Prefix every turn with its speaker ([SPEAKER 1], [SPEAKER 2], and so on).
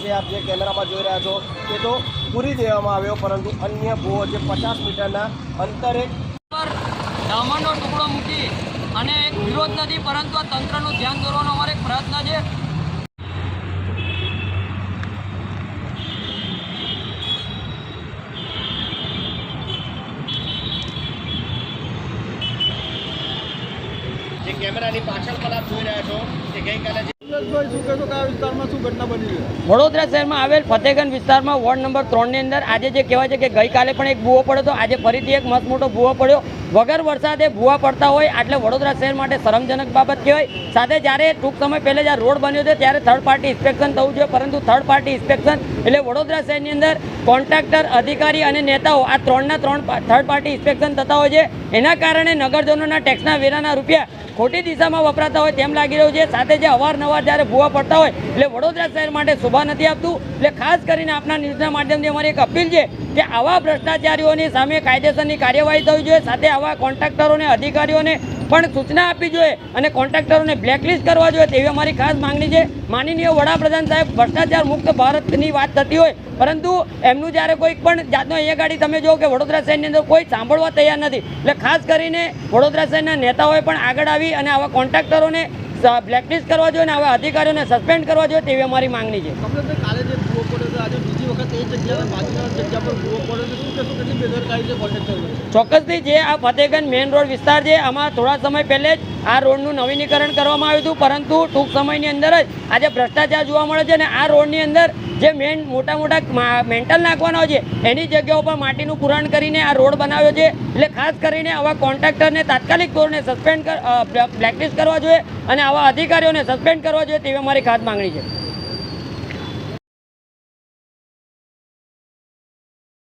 [SPEAKER 1] છે આપ જે કેમેરામાં જોઈ રહ્યા છો એ તો પૂરી દેવામાં આવ્યો, પરંતુ અન્ય ભૂવો જે 50 મીટરના અંતરે
[SPEAKER 2] ડામરનો ટુકડો મૂકી અને એક વિરોધ નથી, પરંતુ આ તંત્રનું ધ્યાન દોરવાનો અમારો એક પ્રયત્ન છે.
[SPEAKER 1] જે કેમેરાની પાછળ પણ આપ જોઈ રહ્યા છો કે ગઈકાલે
[SPEAKER 2] વડોદરા શહેરમાં આવેલ ફતેગંજ વિસ્તારમાં વોર્ડ નંબર 3ની અંદર આજે જે કહેવાય છે કે ગઈકાલે પણ એક ભૂવો પડ્યો હતો, આજે ફરીથી એક મસ્ત મોટો ભૂવો પડ્યો. વગર વરસાદે ભૂવા પડતા હોય એટલે વડોદરા શહેર માટે શરમજનક બાબત કહેવાય. સાથે જ્યારે ટૂંક સમય પહેલે જ્યારે રોડ બન્યો છે ત્યારે થર્ડ પાર્ટી ઇન્સ્પેક્શન થવું જોઈએ, પરંતુ થર્ડ પાર્ટી ઇન્સ્પેક્શન એટલે વડોદરા શહેરની અંદર કોન્ટ્રાક્ટર, અધિકારી અને નેતાઓ આ ત્રણના ત્રણ થર્ડ પાર્ટી ઇન્સ્પેક્શન થતા હોય છે. એના કારણે નગરજનોના ટેક્સના વેરાના રૂપિયા ખોટી દિશામાં વપરાતા હોય તેમ લાગી રહ્યું છે. સાથે જે અવારનવાર જ્યારે ભૂવા પડતા હોય એટલે વડોદરા શહેર માટે શોભા નથી આપતું. એટલે ખાસ કરીને આપના ન્યૂઝના માધ્યમથી અમારી એક અપીલ છે કે આવા ભ્રષ્ટાચારીઓની સામે કાયદેસરની કાર્યવાહી થવી જોઈએ. સાથે આવા કોન્ટ્રાક્ટરોને, અધિકારીઓને પણ સૂચના આપવી જોઈએ અને કોન્ટ્રાક્ટરોને બ્લેકલિસ્ટ કરવા જોઈએ તેવી અમારી ખાસ માંગણી છે. માનનીય વડાપ્રધાન સાહેબ ભ્રષ્ટાચાર મુક્ત ભારતની વાત થતી હોય, પરંતુ એમનું જ્યારે કોઈ પણ જાતનો અહીંયા ગાડી તમે જો કે વડોદરા શહેરની અંદર કોઈ સાંભળવા તૈયાર નથી. એટલે ખાસ કરીને વડોદરા શહેરના નેતાઓએ પણ આગળ આવી અને આવા કોન્ટ્રાક્ટરોને બ્લેકલિસ્ટ કરવા જોઈએ અને આવા અધિકારીઓને સસ્પેન્ડ કરવા જોઈએ તેવી અમારી માંગણી છે.
[SPEAKER 3] કાલે જે ભૂવો પડ્યો છે આજે બીજી વખત એ જગ્યાએ બાજુના જગ્યા પર ભૂવો પડ્યો છે, શું કહેશો, કેટલી બેદરકારી છે કોન્ટ્રાક્ટરોની?
[SPEAKER 2] ચોક્કસથી જે આ ફતેગંજ મેઇન રોડ વિસ્તાર છે આમાં થોડા સમય પહેલે જ આ રોડનું નવીનીકરણ કરવામાં આવ્યું હતું, પરંતુ ટૂંક સમયની અંદર જ આજે ભ્રષ્ટાચાર જોવા મળે છે અને આ રોડની અંદર જે મેઇન મોટા મેન્ટલ નાખવાના હોય છે એની જગ્યાઓ પર માટીનું પુરાણ કરીને આ રોડ બનાવ્યો છે. એટલે ખાસ કરીને આવા કોન્ટ્રાક્ટરને તાત્કાલિક ધોરણે સસ્પેન્ડ બ્લેકલિસ્ટ કરવા જોઈએ અને આવા અધિકારીઓને સસ્પેન્ડ કરવા જોઈએ તેવી અમારી ખાસ માંગણી છે.